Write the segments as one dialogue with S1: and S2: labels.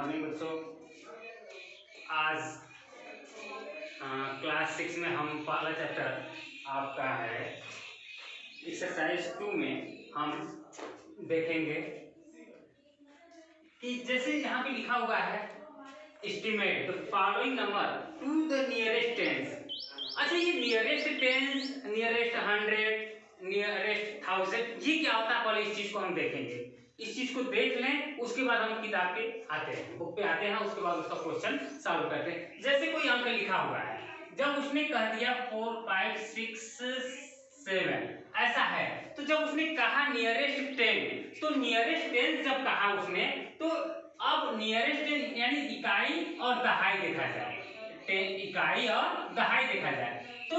S1: Morning बच्चों। आज class 6 में हम पहला चैप्टर आपका है एक्सरसाइज 2 में हम देखेंगे कि जैसे यहाँ पे लिखा हुआ है estimate the following number two the nearest tense. अच्छा, ये नियरेस्ट टेंस, नियरेस्ट 100, नियरेस्ट 1000 ये क्या होता है, पहले इस चीज को हम देखेंगे। इस चीज को देख लें, उसके बाद हम किताब पे आते हैं, बुक पे आते हैं, उसके बाद उसका क्वेश्चन सॉल्व करते हैं। जैसे कोई अंक लिखा हुआ है, जब उसने कह दिया 4 5 6 7 ऐसा है, तो जब उसने कहा नियरेस्ट 10, तो नियरेस्ट 10 जब कहा उसने, तो अब नियरेस्ट 10 यानी इकाई और दहाई देखा जाए, 10 इकाई और दहाई देखा जाए, तो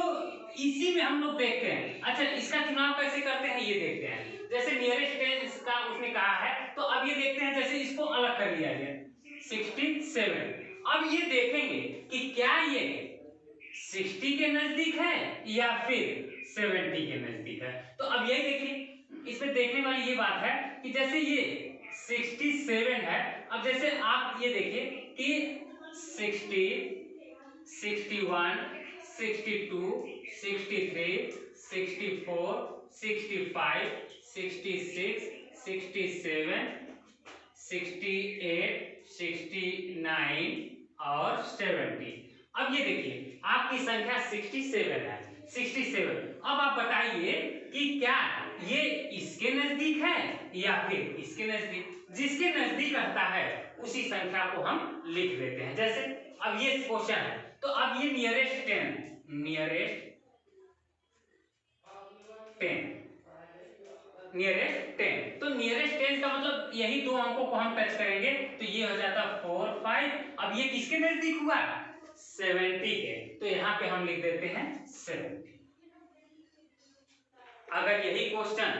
S1: इसी में हम लोग देखते हैं। अच्छा, इसका चुनाव कैसे करते हैं ये देखते हैं। जैसे नियरेस्ट 10 का उसने कहा है, तो अब ये देखते हैं, जैसे इसको अलग कर लिया गया 67। अब ये देखेंगे कि क्या ये 60 के नजदीक है या फिर 70 के नजदीक है। तो अब यही देखिए, इसमें देखने वाली ये बात है कि जैसे ये 67 है, अब जैसे आप ये देखिए कि 60, 61, 62, 63, 64, 65, 66, 67, 68, 69 और 70। अब ये देखिए आपकी संख्या 67 है, 67। अब आप बताइए कि क्या ये इसके नजदीक है या फिर इसके नजदीक। जिसके नजदीक रहता है उसी संख्या को हम लिख देते हैं। जैसे अब ये क्वेश्चन है, तो अब ये नियरेस्ट 10, नियरेस्ट 10, नियरेस्ट 10, तो नियरेस्ट 10 का मतलब यही दो अंकों को हम टच करेंगे, तो ये हो जाता 4 5। अब ये किसके नजदीक हुआ, 70 के, तो यहाँ पे हम लिख देते हैं 70। अगर यही क्वेश्चन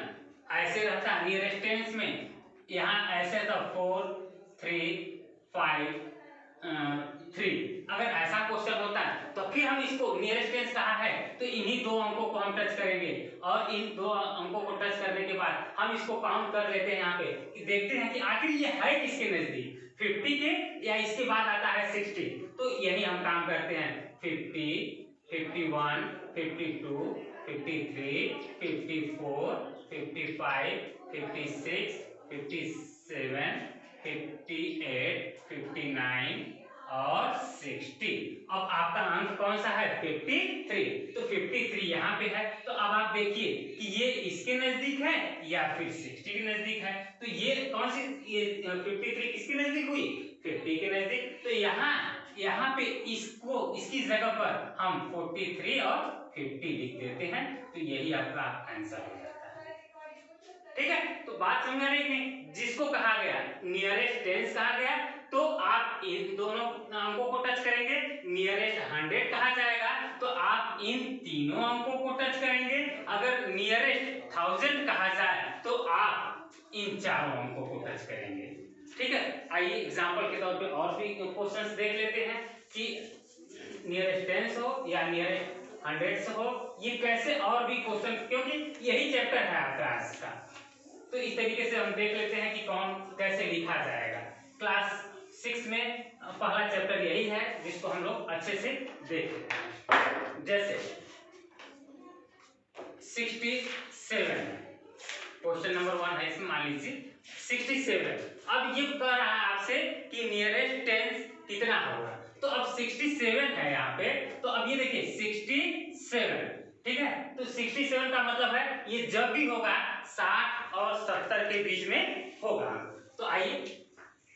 S1: ऐसे रहता नियरेस्ट 10 में, यहाँ ऐसे था 4 3 5 3, अगर ऐसा क्वेश्चन होता है तो फिर हम इसको नियरेस्ट 10 कहा है, तो इन्हीं दो अंकों को हम टच करेंगे, और इन दो अंकों को टच करने के बाद हम इसको काउंट कर लेते हैं यहाँ पे, कि देखते हैं कि आखिर ये है किसके नजदीक, 50 के या इसके बाद आता है 60। तो यही हम काम करते हैं, 50 51 52 53 54 55 56 57 58 59 और 60। अब आपका अंक कौन सा है, 53, तो 53 यहाँ पे है। तो अब आप देखिए कि ये इसके नजदीक है या फिर 60 के नजदीक है। तो ये कौन सी, ये 53 किसके नजदीक हुई, 50 के नजदीक। तो यहाँ पे इसको, इसकी जगह पर हम 43 और 50 लिख देते हैं, तो यही आपका आंसर हो जाता है। ठीक है, तो बात समझ आ रही है नहीं। जिसको कहा गया नियरेस्ट 10 कहा गया, तो आप इन दोनों अंकों को टच करेंगे। नियरेस्ट 100 कहा जाएगा, तो आप इन तीनों अंकों को टच करेंगे। अगर नियरेस्ट 1000 कहा जाए, तो आप इन चारों अंकों को टच करेंगे। ठीक है, आइए एग्जांपल के तौर पे और भी क्वेश्चंस देख लेते हैं कि नियरेस्ट 10 हो या नियरेस्ट 100 हो, ये कैसे और भी क्वेश्चन, क्योंकि यही चैप्टर है आपका आज का, तो इस तरीके से हम देख लेते हैं कि कौन कैसे लिखा जाएगा। क्लास 6 में पहला चैप्टर यही है जिसको हम लोग अच्छे से देख लेते हैं। जैसे 67 क्वेश्चन नंबर 1 है, इसमें मान लीजिए 67। अब ये कह रहा है आपसे कि नियरेस्ट 10 कितना होगा, तो अब 67 है यहाँ पे, तो अब ये देखिए 67, ठीक है, तो 67 का मतलब है ये जब भी होगा 60 और 70 के बीच में होगा। तो आइए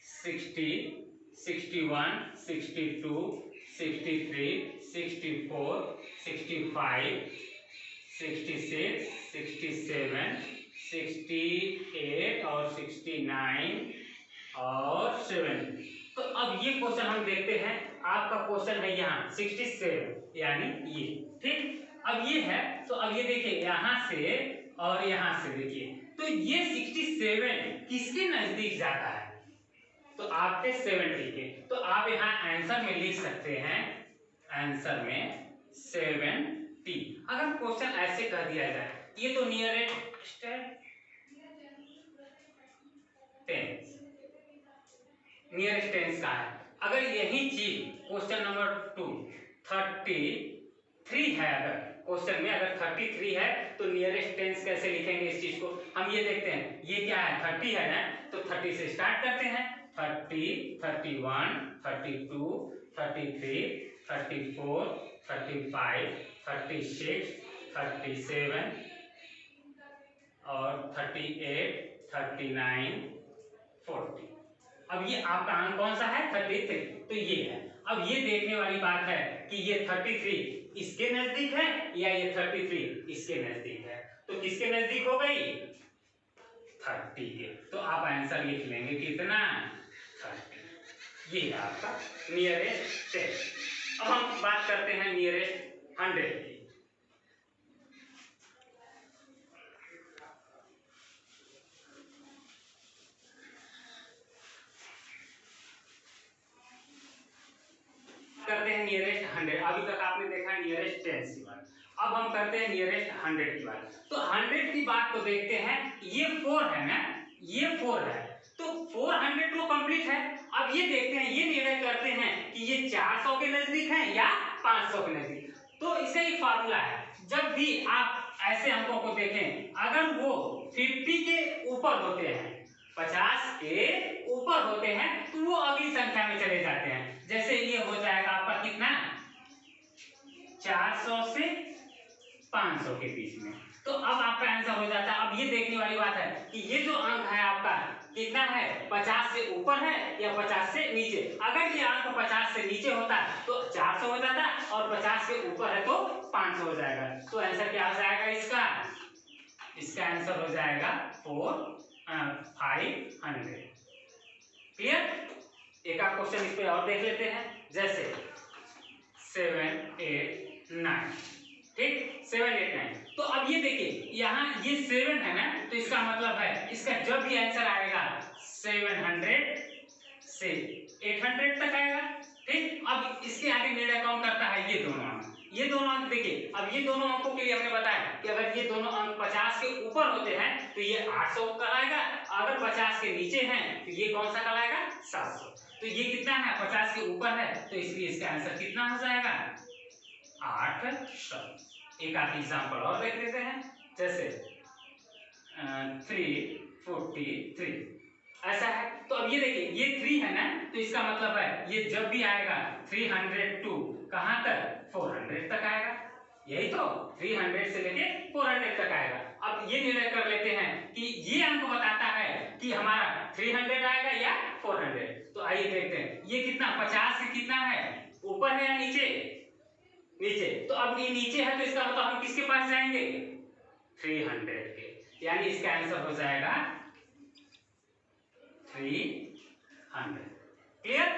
S1: 60 61 62 63 64 65 66 67 68 और 69 और 70। तो अब ये क्वेश्चन हम देखते हैं। आपका क्वेश्चन है यहाँ 67 यानी ये, ठीक। अब ये है, तो अब ये देखिए यहाँ से और यहाँ से देखिए, तो ये 67 किसके नजदीक जाता है, तो आपके 70 के। तो आप यहाँ आंसर में लिख सकते हैं, आंसर में 70। अगर क्वेश्चन ऐसे कर दिया जाए, ये तो नियरेस्ट 10, नियरेस्ट टेंस का है। अगर यही चीज क्वेश्चन नंबर 2 33 है, अगर क्वेश्चन में अगर 33 है तो नियरेस्ट टेंस कैसे लिखेंगे इस चीज को हम ये देखते हैं। ये क्या है 30 है ना, तो 30 से स्टार्ट करते हैं। 30, 31, 32, 33, 34, 35, 36, 37 और 38, 39, 40। अब ये आपका अंक कौन सा है 33, तो ये है। अब ये देखने वाली बात है कि ये 33 इसके नजदीक है या ये 33 इसके नजदीक है। तो किसके नजदीक हो गई 30 के, तो आप आंसर लिख लेंगे कितना 30। ये है आपका नियरेस्ट टेंस। अब हम बात करते हैं नियरेस्ट 100 की। करते हैं नियरेस्ट 100। अभी तक आपने देखा नियरेस्ट टेंस की बात, अब हम करते हैं नियरेस्ट 100 की बात। तो 100 की बात को देखते हैं, ये 4 है ना, ये 4 है तो 400 तो कंप्लीट है। अब ये देखते हैं, ये निर्णय करते हैं कि ये 400 के नजदीक है या 500 के नजदीक। तो इसका एक फार्मूला है, जब भी आप ऐसे अंकों को देखें अगर वो 50 के ऊपर होते हैं, 50 के ऊपर होते हैं तो वो अगली संख्या में चले जाते हैं। जैसे ये हो जाएगा आपका कितना 400 से 500 के बीच में, तो अब आपका आंसर हो जाता है। अब ये देखने वाली बात है कि ये जो अंक है आपका कितना है 50 से ऊपर है या 50 से नीचे। अगर ये अंक 50 से नीचे होता तो 400 हो जाता और 50 के ऊपर है तो 500 हो जाएगा। तो आंसर क्या हो जाएगा इसका आंसर हो जाएगा 500। क्लियर। एक आप क्वेश्चन इस पे और देख लेते हैं, जैसे 7, 8, 9। ठीक 7, 8, 9। तो अब ये देखिए यहाँ ये 7 है ना, तो इसका मतलब है इसका जब भी आंसर आएगा 700 से 800 तक आएगा। ठीक, अब इसके आगे निर्णय कौन करता है, ये दोनों अंक। ये दोनों अंक देखिए, अब ये दोनों अंकों के लिए हमने बताया कि अगर ये दोनों अंक 50 के ऊपर होते हैं तो ये 800 कहलाएगा, अगर 50 के नीचे हैं तो ये कौन सा कहलाएगा 700। तो ये कितना है 50 के ऊपर है, तो इसलिए इसका आंसर कितना हो जाएगा 800। एक आध एग्जांपल और देख लेते हैं, जैसे 343 ऐसा है। तो अब ये देखिए ये 3 है ना, तो इसका मतलब है ये जब भी आएगा 302 कहां तक 400 तक आएगा। यही तो 300 से लेके 400 तक आएगा। अब ये निर्णय कर लेते हैं कि ये अंक बताता है कि हमारा 300 आएगा या 400। तो आइए देखते हैं ये कितना 50 से कितना है ऊपर है या नीचे, नीचे। तो अब ये नीचे है तो इसका मतलब हम किसके पास जाएंगे 300 के, यानी इसका आंसर हो जाएगा 300। क्लियर।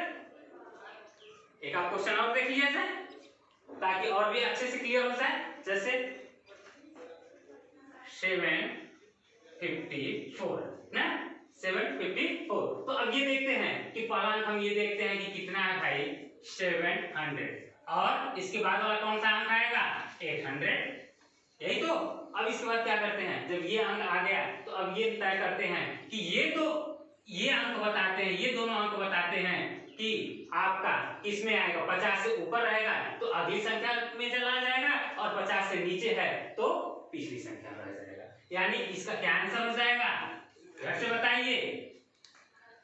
S1: एक आप क्वेश्चन और देख लिया जाए ताकि और भी अच्छे से क्लियर हो जाए, जैसे 754 ना 754। तो अब ये देखते हैं कि पहला अंक हम ये देखते हैं कि कितना है भाई 700 और इसके बाद वाला कौन सा अंक आएगा 800। यही तो। अब इसके बाद क्या करते हैं, जब ये अंक आ गया तो अब ये तय करते हैं कि ये अंक बताते हैं, ये दोनों अंक बताते हैं कि आपका इसमें आएगा 50 से ऊपर रहेगा तो अगली संख्या में चला जाएगा और 50 से नीचे है तो पिछली संख्या में रह जाएगा। यानी इसका क्या आंसर हो जाएगा घर से बताइए,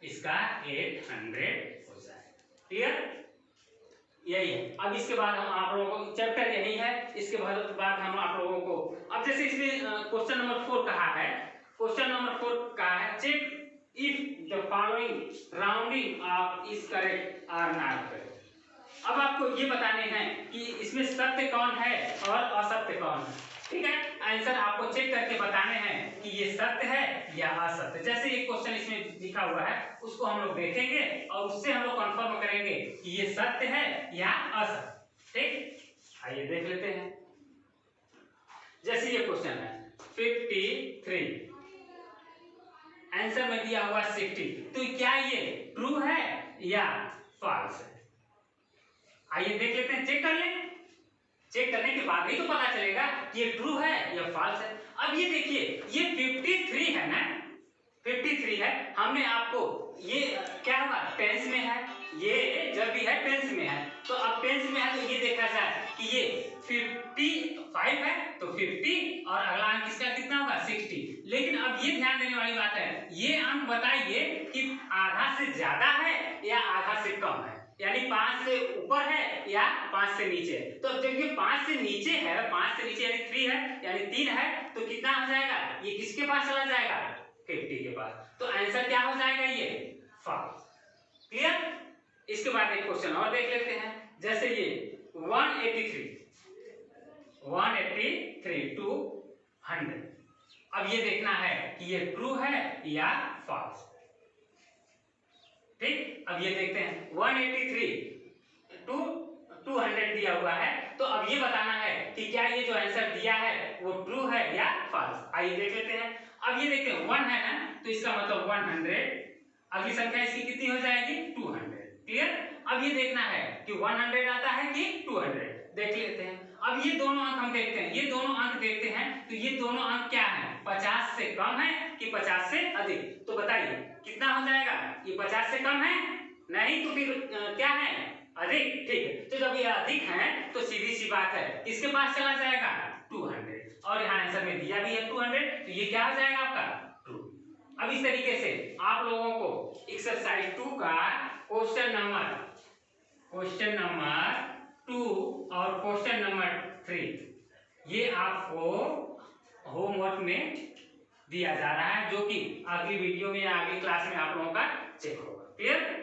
S1: इसका 800 हो जाएगा। क्लियर। यही है। अब इसके बाद हम आप लोगों को चैप्टर यही है, इसके बाद हम आप लोगों को अब जैसे इसमें क्वेश्चन नंबर 4 कहा है, क्वेश्चन नंबर 4 कहा है check if the following rounding off is correct और नॉट करेक्ट। अब आपको ये बताने हैं कि इसमें सत्य कौन है और असत्य कौन है। ठीक है, आंसर आपको चेक करके बताने हैं कि ये सत्य है या असत्य। जैसे एक क्वेश्चन इसमें लिखा हुआ है उसको हम लोग देखेंगे और उससे हम लोग कंफर्म करेंगे कि ये सत्य है या असत्य। ठीक, आइए देख लेते हैं। जैसे ये क्वेश्चन है 53 आंसर में दिया हुआ 60, तो क्या ये ट्रू है या फॉल्स है। आइए देख लेते हैं, चेक कर लें। चेक करने के बाद ही तो पता चलेगा कि ये ट्रू है या फॉल्स है। अब ये देखिए ये 53 है ना, 53 है। हमने आपको ये क्या होगा, टेंस में है, ये जब भी है टेंस में है, तो अब टेंस में है तो ये देखा जाए कि ये 55 है तो 50 और अगला अंक किसका कितना होगा 60। लेकिन अब ये ध्यान देने वाली बात है, ये अंक बताइए कि आधा से ज्यादा है या आधा से कम है, यानी 5 से ऊपर है या 5 से नीचे है। तो अब देखिए 5 से नीचे है, 5 से नीचे यानी 3 है, यानी 3 है, तो कितना हो जाएगा, ये किसके पास चला जाएगा 50 के पास। तो आंसर क्या हो जाएगा, ये फॉल्स। क्लियर। इसके बाद एक क्वेश्चन और देख लेते हैं, जैसे ये 183 टू 100। अब ये देखना है कि ये ट्रू है या फॉल्स। ठीक, अब ये देखते हैं 183 टू 200 दिया हुआ है, तो अब ये बताना है कि क्या ये जो आंसर दिया है वो ट्रू है या फॉल्स। आइए देख लेते हैं। अब ये देखते हैं 1 है ना, तो इसका मतलब 100, अगली संख्या इसकी कितनी हो जाएगी 200। क्लियर। अब ये देखना है कि 100 आता है कि 200, देख लेते हैं। अब ये दोनों अंक हम देखते हैं, ये दोनों अंक देखते हैं, तो ये दोनों अंक क्या है, 50 से कम है कि 50 से अधिक। तो बताइए कितना हो जाएगा, ये 50 से कम है, नहीं तो फिर क्या है, अधिक। ठीक है, तो जब ये अधिक है तो सीधी सी बात है किसके पास चला जाएगा 200, और यहाँ आंसर में दिया भी है 200, तो ये क्या हो जाएगा आपका ट्रू। अब इस तरीके से आप लोगों को एक्सरसाइज 2 का क्वेश्चन नंबर 2 और क्वेश्चन नंबर 3 ये आपको होमवर्क में दिया जा रहा है, जो कि अगली वीडियो में या अगली क्लास में आप लोगों का चेक होगा। क्लियर।